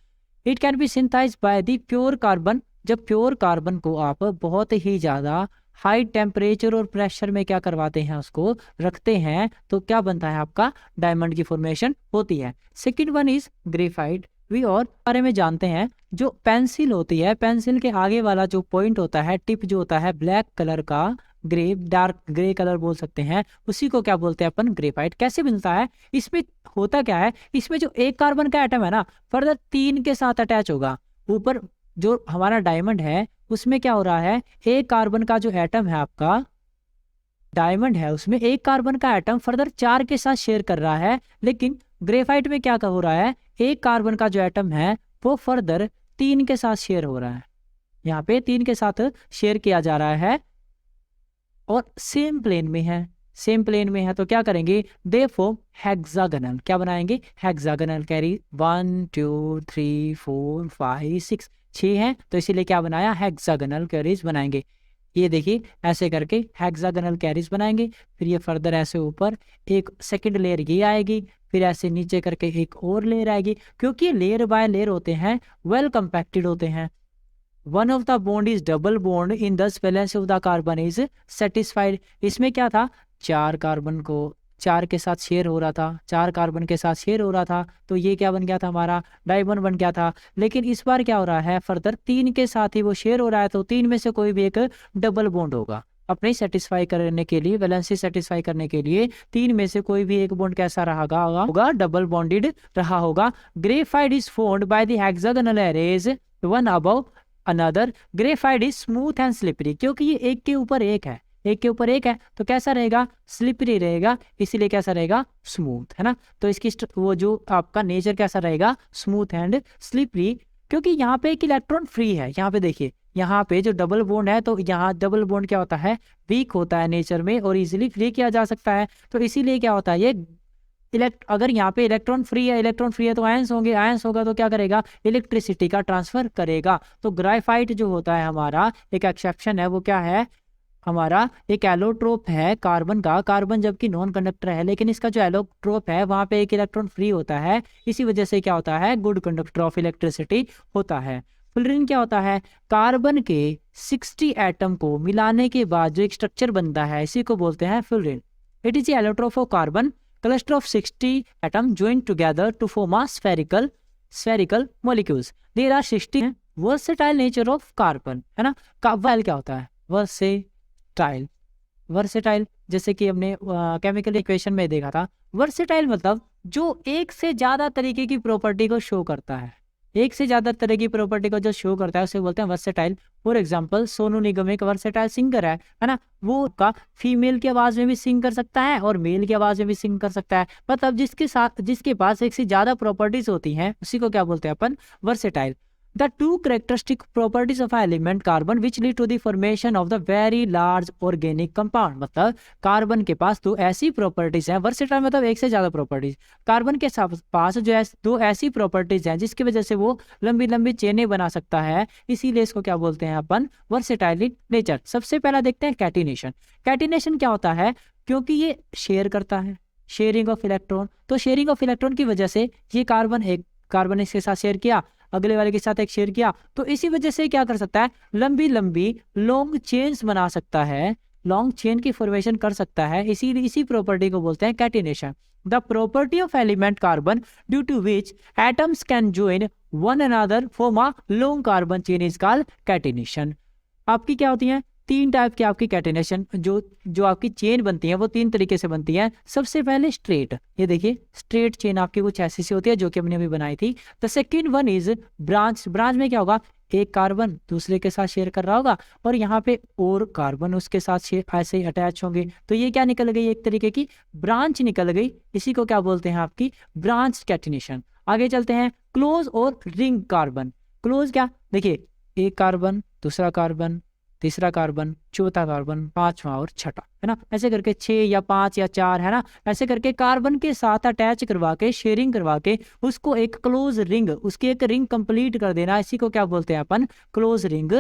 It can be synthesized by the pure carbon. जब प्योर कार्बन को आप बहुत ही ज्यादा हाई टेम्परेचर और प्रेशर में क्या करवाते हैं, उसको रखते हैं, तो क्या बनता है, आपका डायमंड की फॉर्मेशन होती है। Second one is graphite. वी और बारे में जानते हैं, जो पेंसिल होती है, पेंसिल के आगे वाला जो पॉइंट होता है, टिप जो होता है ब्लैक कलर का, ग्रे, डार्क ग्रे कलर बोल सकते हैं, उसी को क्या बोलते हैं अपन, ग्रेफाइट। कैसे मिलता है, इसमें होता क्या है, इसमें जो एक कार्बन का एटम है ना, फर्दर 3 के साथ अटैच होगा। ऊपर जो हमारा डायमंड है उसमें क्या हो रहा है, एक कार्बन का जो एटम है आपका डायमंड है, उसमें एक कार्बन का एटम फर्दर 4 के साथ शेयर कर रहा है। लेकिन ग्रेफाइट में क्या हो रहा है, एक कार्बन का जो एटम है वो फर्दर 3 के साथ शेयर हो रहा है। यहाँ पे 3 के साथ शेयर किया जा रहा है और सेम प्लेन में है, सेम प्लेन में है, तो क्या करेंगे, दे फॉर्म हेक्सागोनल। क्या बनाएंगे, हेक्सागोनल कैरी। 1, 2, 3, 4, 5, 6, 6 है, तो इसीलिए क्या बनाया, हेक्सागोनल कैरीज बनाएंगे। ये देखिए ऐसे करके हेक्सागोनल कैरीज बनाएंगे। फिर ये फर्दर ऐसे ऊपर एक सेकंड लेयर ये आएगी, फिर ऐसे नीचे करके एक और लेयर आएगी। क्योंकि लेयर बाय लेयर होते हैं, वेल कंपैक्टेड होते हैं। One of the bond is double bond in this valence of the carbon is satisfied. इसमें क्या था, 4 कार्बन को 4 के साथ शेयर हो रहा था, 4 कार्बन के साथ शेयर हो रहा था, तो ये क्या बन गया था, हमारा डाइबन बन गया था। लेकिन इस बार क्या हो रहा है, फर्दर 3 के साथ ही वो शेयर हो रहा है, तो 3 में से कोई भी एक डबल बॉन्ड होगा। अपने सेटिस्फाई करने के लिए, वैलेंसी सेटिस्फाई करने के लिए 3 में से कोई भी एक बॉन्ड कैसा रहा होगा, डबल बॉन्डेड रहा होगा। Graphite is formed by the hexagonal arrays one above another. Graphite is smooth and slippery, क्योंकि ये एक के ऊपर एक है, एक के ऊपर एक है, तो कैसा रहेगा, स्लिपरी रहेगा, इसीलिए कैसा रहेगा, स्मूथ, है ना। तो इसकी वो जो आपका नेचर कैसा रहेगा, स्मूथ एंड स्लिपरी, क्योंकि यहाँ पे एक इलेक्ट्रॉन फ्री है। यहाँ पे देखिए, यहाँ पे जो डबल बॉन्ड है, तो यहाँ डबल बॉन्ड क्या होता है, वीक होता है नेचर में और इजीली फ्री किया जा सकता है। तो इसीलिए क्या होता है, ये अगर यहाँ पे इलेक्ट्रॉन फ्री है तो आयंस होंगे, आयंस होगा तो क्या करेगा, इलेक्ट्रिसिटी का ट्रांसफर करेगा। तो ग्राफाइट जो होता है हमारा, एक एक्सेप्शन है, वो क्या है, हमारा एक एलोट्रोप है कार्बन का। कार्बन जबकि नॉन कंडक्टर है, लेकिन इसका जो एलोट्रोप है वहां पे एक इलेक्ट्रॉन फ्री होता है, इसी वजह से क्या होता है, गुड कंडक्टर ऑफ इलेक्ट्रिसिटी होता है। फ्लोरीन क्या होता है, कार्बन के 60 एटम को मिलाने के बाद जो एक स्ट्रक्चर बनता है, इसी को बोलते हैं fluorine. It is allotrope of carbon, cluster of 60 atom joined together to form a spherical molecules. There are 60 versatile nature of carbon, है ना। कार्बन क्या होता है, वर्सेटाइल, जैसे कि हमने केमिकल इक्वेशन में देखा था। वर्सेटाइल मतलब जो एक से ज्यादा तरीके की प्रॉपर्टी को शो करता है, एक से ज्यादा तरह की प्रॉपर्टी को जो शो करता है उसे बोलते हैं versatile. For example Sonu Nigam एक वर्सेटाइल सिंगर है ना। वो का फीमेल की आवाज में भी सिंग कर सकता है और मेल की आवाज में भी सिंग कर सकता है। मतलब जिसके पास एक से ज्यादा प्रॉपर्टीज होती हैं उसी को क्या बोलते हैं अपन, versatile. The two characteristic properties of an element carbon which lead to the formation of the very large organic compound। मतलब कार्बन के पास दो ऐसी प्रॉपर्टीज हैं, वर्सेटाइल मतलब एक से ज्यादा प्रॉपर्टीज। कार्बन के पास जो है दो ऐसी प्रॉपर्टीज हैं जिसकी वजह से वो लंबी लंबी चेनें बना सकता है, इसीलिए इसको क्या बोलते हैं अपन, वर्सेटाइल नेचर। सबसे पहला देखते हैं कैटिनेशन। कैटिनेशन क्या होता है, क्योंकि ये शेयर करता है, शेयरिंग ऑफ इलेक्ट्रॉन, तो शेयरिंग ऑफ इलेक्ट्रॉन की वजह से ये कार्बन इसके साथ शेयर किया, अगले वाले के साथ एक शेयर किया, तो इसी वजह से क्या कर सकता है, लंबी लंबी लॉन्ग चेन्स बना सकता है, लॉन्ग चेन की फॉर्मेशन कर सकता है। इसी प्रॉपर्टी को बोलते हैं catenation. The property of element carbon due to which atoms can join one another form a long carbon chain is called catenation. आपकी क्या होती है, 3 टाइप की आपकी कैटिनेशन, जो आपकी चेन बनती है वो 3 तरीके से बनती है। सबसे पहले स्ट्रेट, ये देखिए स्ट्रेट चेन आपकी कुछ ऐसी सी होती है जो कि हमने अभी बनाई थी। The second one is branch. Branch में क्या होगा, एक कार्बन दूसरे के साथ शेयर कर रहा होगा और यहाँ पे और कार्बन उसके साथ ऐसे ही अटैच होंगे, तो ये क्या निकल गई, एक तरीके की ब्रांच निकल गई। इसी को क्या बोलते हैं, आपकी ब्रांच कैटिनेशन। आगे चलते हैं, क्लोज और रिंग कार्बन। क्लोज क्या, देखिए एक कार्बन, दूसरा कार्बन, तीसरा कार्बन, चौथा कार्बन, पांचवा और छठा, है ना। ऐसे करके 6 या 5 या 4, है ना, ऐसे करके कार्बन के साथ अटैच करवा के, शेयरिंग करवा के उसको एक क्लोज रिंग, उसकी एक रिंग कंप्लीट कर देना, इसी को क्या बोलते हैं अपन, क्लोज रिंग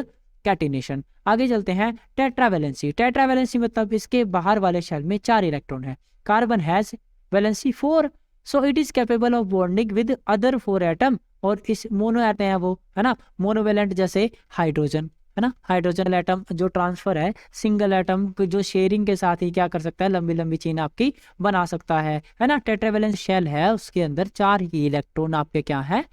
कैटिनेशन। आगे चलते हैं, टेट्रावैलेंसी। टेट्रावैलेंसी मतलब इसके बाहर वाले शेल में 4 इलेक्ट्रॉन है। Carbon has valency 4, so it is capable of bonding with other 4 atom. और इस मोनो एटम है वो, है ना, मोनोवेलेंट, जैसे हाइड्रोजन, है ना, हाइड्रोजन एटम जो ट्रांसफर है, सिंगल एटम जो शेयरिंग के साथ ही क्या कर सकता है, लंबी लंबी चेन आपकी बना सकता है ना। टेट्रावैलेंस शेल है, उसके अंदर 4 ही इलेक्ट्रॉन आपके क्या है।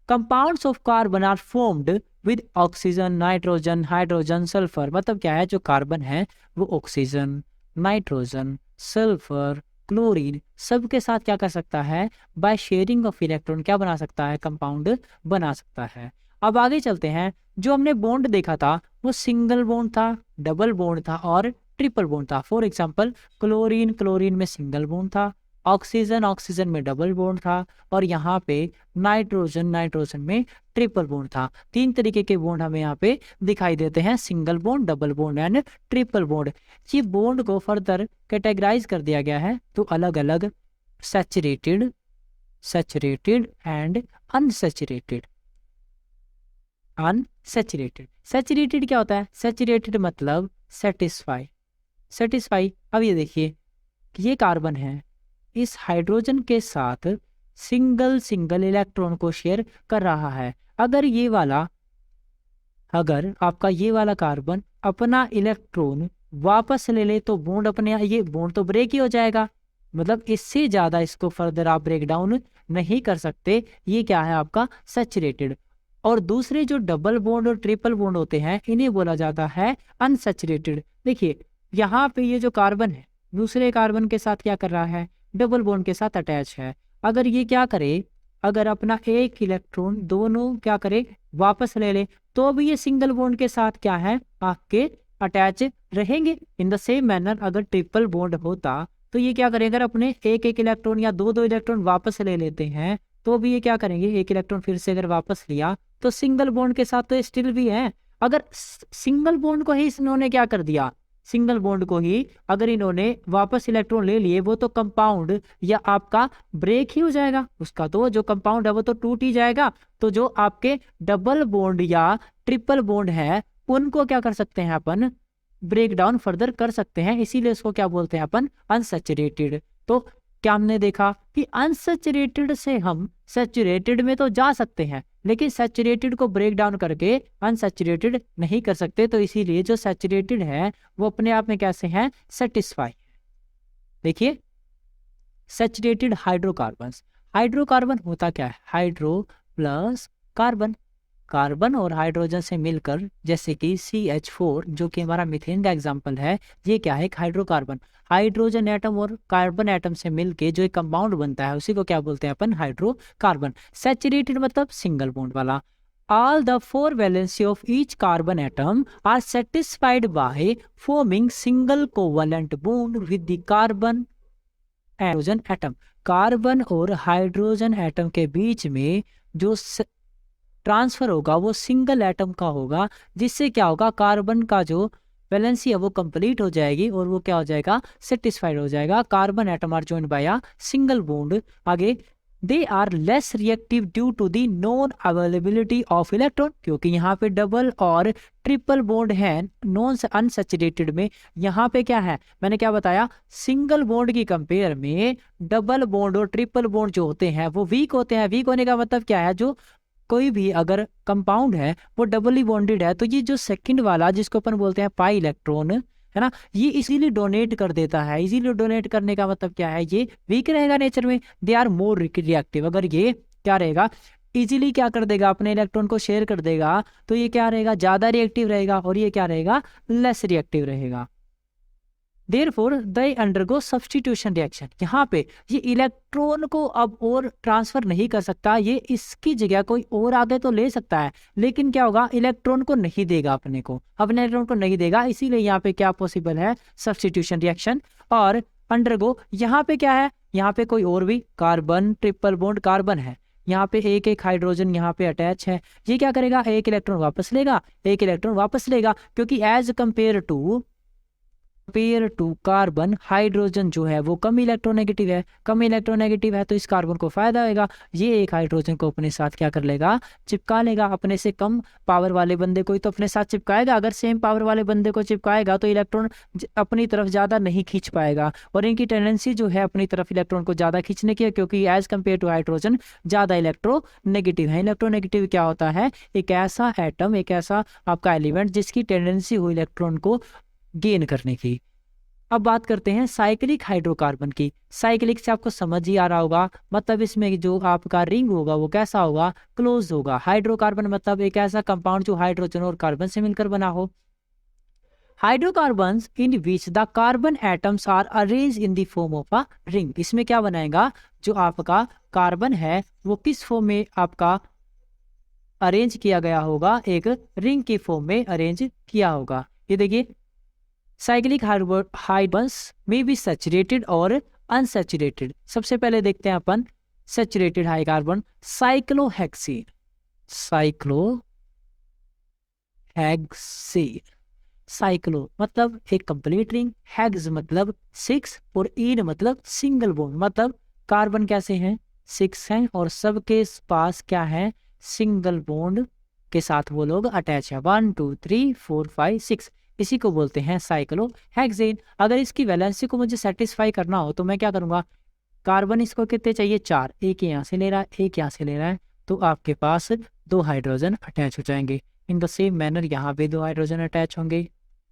Compounds of carbon are formed with oxygen, nitrogen, hydrogen, sulphur. मतलब क्या है, जो कार्बन है वो ऑक्सीजन, नाइट्रोजन, सल्फर, क्लोरीन सबके साथ क्या कर सकता है, बाय शेयरिंग ऑफ इलेक्ट्रॉन क्या बना सकता है, कंपाउंड बना सकता है। अब आगे चलते हैं, जो हमने बॉन्ड देखा था वो सिंगल बॉन्ड था, डबल बॉन्ड था और ट्रिपल बॉन्ड था। फॉर एग्जांपल क्लोरीन में सिंगल बॉन्ड था, ऑक्सीजन में डबल बॉन्ड था और यहाँ पे नाइट्रोजन में ट्रिपल बॉन्ड था। 3 तरीके के बॉन्ड हमें यहाँ पे दिखाई देते हैं, single bond, double bond and triple bond. ये बॉन्ड को फर्दर कैटेगराइज कर दिया गया है, तो अलग अलग सैचुरेटेड एंड अनसैचुरेटेड। सैचुरेटेड क्या होता है, सैचुरेटेड मतलब सेटिस्फाई। अब ये देखिए, ये कार्बन है, इस हाइड्रोजन के साथ सिंगल इलेक्ट्रॉन को शेयर कर रहा है। अगर आपका ये वाला कार्बन अपना इलेक्ट्रॉन वापस ले ले तो बॉन्ड ये बॉन्ड तो ब्रेक ही हो जाएगा, मतलब इससे ज़्यादा इसको फर्दर आप ब्रेक डाउन नहीं कर सकते। ये क्या है आपका सैचुरेटेड। और दूसरे जो डबल बॉन्ड और ट्रिपल बॉन्ड होते हैं इन्हें बोला जाता है अनसैचुरेटेड। देखिए यहाँ पे ये जो कार्बन है दूसरे कार्बन के साथ क्या कर रहा है, डबल बॉन्ड के साथ अटैच है। अगर ये क्या करे, अगर अपना एक इलेक्ट्रॉन दोनों क्या करे वापस ले ले, तो भी ये सिंगल बॉन्ड के साथ क्या है आपके अटैच रहेंगे। इन द सेम मैनर अगर ट्रिपल बॉन्ड होता तो ये क्या करेंगे, अगर अपने एक एक इलेक्ट्रॉन या दो दो इलेक्ट्रॉन वापस ले लेते हैं तो भी ये क्या करेंगे, एक इलेक्ट्रॉन फिर से अगर वापस लिया तो सिंगल बॉन्ड के साथ तो स्टिल भी है। अगर सिंगल बॉन्ड को ही इन्होंने क्या कर दिया, सिंगल बॉन्ड को ही अगर इन्होंने वापस इलेक्ट्रॉन ले लिए, वो तो कंपाउंड या आपका ब्रेक ही हो जाएगा, उसका तो जो कंपाउंड है वो तो टूट ही जाएगा। तो जो आपके डबल बॉन्ड या ट्रिपल बॉन्ड है उनको क्या कर सकते हैं अपन, ब्रेक डाउन फर्दर कर सकते हैं, इसीलिए उसको क्या बोलते हैं अपन अनसैचुरेटेड। तो क्या हमने देखा कि अनसैचुरेटेड से हम सैचुरेटेड में तो जा सकते हैं, लेकिन सैचुरेटेड को ब्रेक डाउन करके अनसैचुरेटेड नहीं कर सकते। तो इसीलिए जो सैचुरेटेड है वो अपने आप में कैसे हैं, सेटिस्फाई। देखिए सैचुरेटेड हाइड्रोकार्बन, हाइड्रोकार्बन होता क्या है, हाइड्रो प्लस कार्बन, कार्बन और हाइड्रोजन से मिलकर, जैसे कि CH4 जो कि हमारा मीथेन का एग्जांपल है, ये क्या है एक हाइड्रोकार्बन। हाइड्रोजन एटम और कार्बन एटम से मिलके जो एक कंपाउंड बनता है उसी को क्या बोलते हैं अपन, हाइड्रोकार्बन। सैचुरेटेड मतलब सिंगल बॉन्ड वाला। All the four valency of each carbon atom are satisfied by forming single covalent bond with the carbon hydrogen atom. Carbon और हाइड्रोजन एटम के बीच में जो ट्रांसफर होगा वो सिंगल एटम का होगा, जिससे क्या होगा, कार्बन का जो वैलेंसी है वो कंप्लीट हो जाएगी और वो क्या हो जाएगा, सेटिस्फाइड हो जाएगा। Carbon atom are joined by a single bond. आगे they are less reactive due to the non availability of electron, क्योंकि यहाँ पे डबल और ट्रिपल बॉन्ड है नॉन अनसैचुरेटेड में। यहाँ पे क्या है, मैंने क्या बताया, सिंगल बॉन्ड की कंपेयर में डबल बॉन्ड और ट्रिपल बॉन्ड जो होते हैं वो वीक होते हैं। वीक होने का मतलब क्या है, जो कोई भी अगर कंपाउंड है वो डबली बॉन्डेड है तो ये जो सेकंड वाला जिसको अपन बोलते हैं पाई इलेक्ट्रॉन है ना, ये इजीली डोनेट कर देता है। इजीली डोनेट करने का मतलब क्या है, ये वीक रहेगा नेचर में, दे आर मोर रिएक्टिव। अगर ये क्या रहेगा, इजीली क्या कर देगा, अपने इलेक्ट्रॉन को शेयर कर देगा, तो ये क्या रहेगा, ज्यादा रिएक्टिव रहेगा, और ये क्या रहेगा, लेस रिएक्टिव रहेगा। Therefore, they undergo substitution reaction। यहाँ पे ये इलेक्ट्रॉन को अब और ट्रांसफर नहीं कर सकता, ये इसकी जगह कोई और आगे तो ले सकता है, लेकिन क्या होगा, इलेक्ट्रॉन को नहीं देगा, अपने इलेक्ट्रॉन को नहीं देगा। इसीलिए यहाँ पे क्या पॉसिबल है, सब्सटीट्यूशन रिएक्शन। और अंडरगो यहाँ पे क्या है, यहाँ पे कोई और भी कार्बन, ट्रिपल बॉन्ड कार्बन है, यहाँ पे एक एक हाइड्रोजन यहाँ पे अटैच है, ये क्या करेगा, एक इलेक्ट्रॉन वापस लेगा, एक इलेक्ट्रॉन वापस लेगा, क्योंकि as compare to carbon hydrogen जो है वो कम इलेक्ट्रोनेगेटिव है, कम इलेक्ट्रोनेगेटिव है तो इस कार्बन को फायदा होगा, ये एक हाइड्रोजन को अपने साथ क्या कर लेगा, चिपका लेगा। अपने से कम पावर वाले बंदे को ही तो अपने साथ चिपकाएगा, अगर सेम पावर वाले बंदे को चिपकाएगा तो इलेक्ट्रॉन अपनी तरफ ज्यादा नहीं खींच पाएगा, और इनकी टेंडेंसी जो है अपनी तरफ इलेक्ट्रॉन को ज्यादा खींचने की है, क्योंकि एज कम्पेयर टू हाइड्रोजन ज्यादा इलेक्ट्रोनेगेटिव है। इलेक्ट्रोनेगेटिव क्या होता है, एक ऐसा एटम, एक ऐसा आपका एलिमेंट जिसकी टेंडेंसी हो इलेक्ट्रॉन को गेन करने की। अब बात करते हैं साइक्लिक हाइड्रोकार्बन की। साइक्लिक से आपको समझ ही आ रहा होगा, मतलब इसमें जो आपका रिंग होगा वो कैसा होगा, क्लोज होगा। हाइड्रोकार्बन मतलब एक ऐसा कंपाउंड जो हाइड्रोजन और कार्बन से मिलकर बना हो। Hydrocarbons in which the carbon atoms are arrange in the form of a ring. इसमें क्या बनाएगा, जो आपका कार्बन है वो किस फॉर्म में आपका अरेंज किया गया होगा, एक रिंग की फॉर्म में अरेंज किया होगा। ये देखिए साइक्लिक हाइड्रोकार्बन्स में बी सैचुरेटेड और अनसैचुरेटेड। सबसे पहले देखते हैं अपन सैचुरेटेड हाइड्रोकार्बन, साइक्लोहेक्सीन। साइक्लो मतलब एक कंप्लीट रिंग, हेक्स मतलब 6 और इन मतलब सिंगल बॉन्ड। मतलब कार्बन कैसे हैं, 6 हैं और सबके पास क्या है, सिंगल बॉन्ड के साथ वो लोग अटैच है, 1 2 3 4 5 6, इसी को बोलते हैं साइक्लोहेक्सेन। अगर इसकी वैलेंसी को मुझे सेटिस्फाई करना हो तो मैं क्या करूंगा, कार्बन इसको कितने चाहिए, 4, एक यहाँ से ले रहा है, एक यहाँ से ले रहा है, तो आपके पास 2 हाइड्रोजन अटैच हो जाएंगे। इन द सेम मैनर यहाँ पे 2 हाइड्रोजन अटैच होंगे,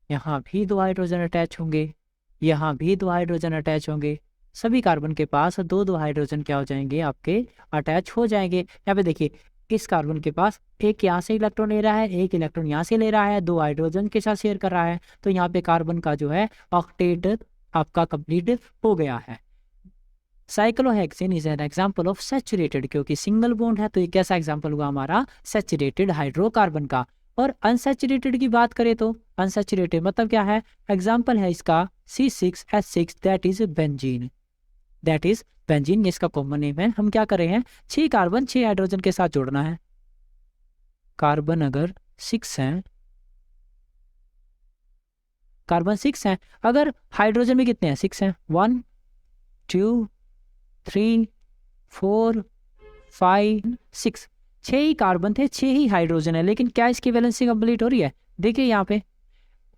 यहाँ भी 2 हाइड्रोजन अटैच होंगे, यहाँ भी 2 हाइड्रोजन अटैच होंगे, सभी कार्बन के पास दो दो हाइड्रोजन क्या हो जाएंगे, आपके अटैच हो जाएंगे। यहाँ पे देखिए इस कार्बन के पास एक यहाँ से इलेक्ट्रॉन ले रहा है, एक इलेक्ट्रॉन यहाँ से ले रहा है, दो हाइड्रोजन के साथ शेयर कर रहा है, तो यहाँ पे कार्बन का जो है ऑक्टेट आपका कंप्लीट हो गया है। Cyclohexane is an example of saturated, क्योंकि सिंगल बॉन्ड है तो ये कैसा एग्जांपल हुआ हमारा, सैचुरेटेड हाइड्रोकार्बन का। और अनसैचुरेटेड की बात करें तो अनसैचुरेटेड मतलब क्या है, एग्जांपल है इसका C6H6 that is benzene, that is benzene, इसका कॉमन नेम है। हम क्या कर रहे हैं, 6 कार्बन 6 हाइड्रोजन के साथ जोड़ना है। कार्बन अगर 6 है, कार्बन 6 है, अगर हाइड्रोजन में कितने हैं, 6 हैं, 1 2 3 4 5 6, 6 ही कार्बन थे, 6 ही हाइड्रोजन है, लेकिन क्या इसकी वैलेंसी कंप्लीट हो रही है, देखिए यहाँ पे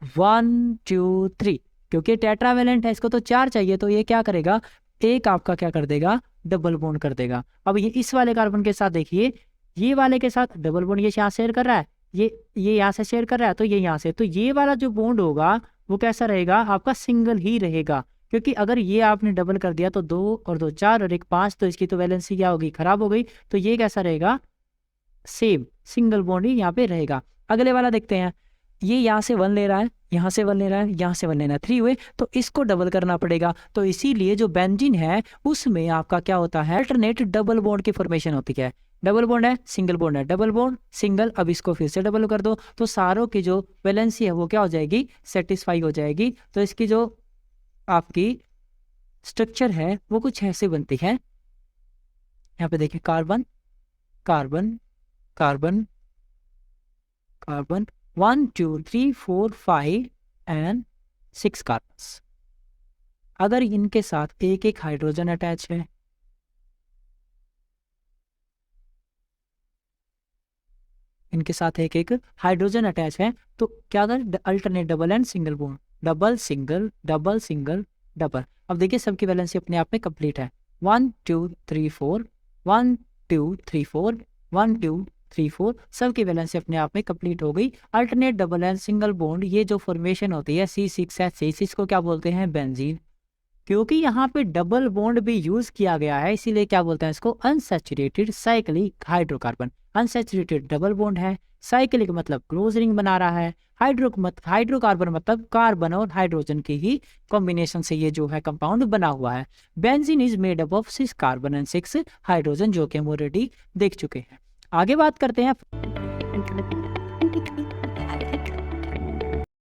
1 2 3, क्योंकि टेट्रावेलेंट है इसको तो 4 चाहिए, तो ये क्या करेगा, एक आपका क्या कर देगा, डबल बॉन्ड कर देगा। अब ये इस वाले कार्बन के साथ देखिए, ये वाले के साथ डबल बॉन्ड ये यहाँ शेयर कर रहा है, ये यहाँ से शेयर कर रहा है, तो ये यहाँ से, तो ये वाला जो बॉन्ड होगा वो कैसा रहेगा, आपका सिंगल ही रहेगा, क्योंकि अगर ये आपने डबल कर दिया तो 2 और 2 4 और 1 5, तो इसकी तो वैलेंसी क्या होगी, खराब हो गई, तो ये कैसा रहेगा, सेम सिंगल बॉन्ड ही यहाँ पे रहेगा। अगले वाला देखते हैं, ये यहाँ से 1 ले रहा है, यहाँ से 1 ले रहा है, यहाँ से 1 लेना है, 3 हुए, तो इसको डबल करना पड़ेगा। तो इसीलिए जो बेंजीन है उसमें आपका क्या होता है, अल्टरनेट डबल बॉन्ड की फॉर्मेशन होती है। डबल बॉन्ड है, सिंगल बॉन्ड है, डबल बॉन्ड सिंगल, अब इसको फिर से डबल कर दो, तो सारों की जो वैलेंसी है वो क्या हो जाएगी, सेटिस्फाई हो जाएगी। तो इसकी जो आपकी स्ट्रक्चर है वो कुछ ऐसे बनती है, यहाँ पे देखिए carbon carbon carbon carbon 1 2 3 4 5 and 6 carbon. अगर इनके साथ एक एक हाइड्रोजन अटैच है, इनके साथ एक एक हाइड्रोजन अटैच है, तो क्या कर alternate double and single bond, double single double single double. अब देखिए सबकी वैलेंसी अपने आप में कंप्लीट है, 1 2 3 4 1 2 3 4 1 2 3 4, सबकी वैलेंसी अपने आप में कंप्लीट हो गई। Alternate double and single bond ये जो फॉर्मेशन होती है C6H6, इसको क्या बोलते हैं, बेंजीन। क्योंकि यहाँ पे डबल बॉन्ड भी यूज किया गया है, इसीलिए क्या बोलते हैं इसको, unsaturated cyclic hydrocarbon. Unsaturated double bond है, साइक्लिक मतलब क्लोज रिंग बना रहा है, हाइड्रोकार्बन मतलब कार्बन और हाइड्रोजन की ही कॉम्बिनेशन से ये जो है कंपाउंड बना हुआ है। Benzene is made up of 6 carbon and 6 hydrogen, जो कि हम ऑलरेडी देख चुके हैं। आगे बात करते हैं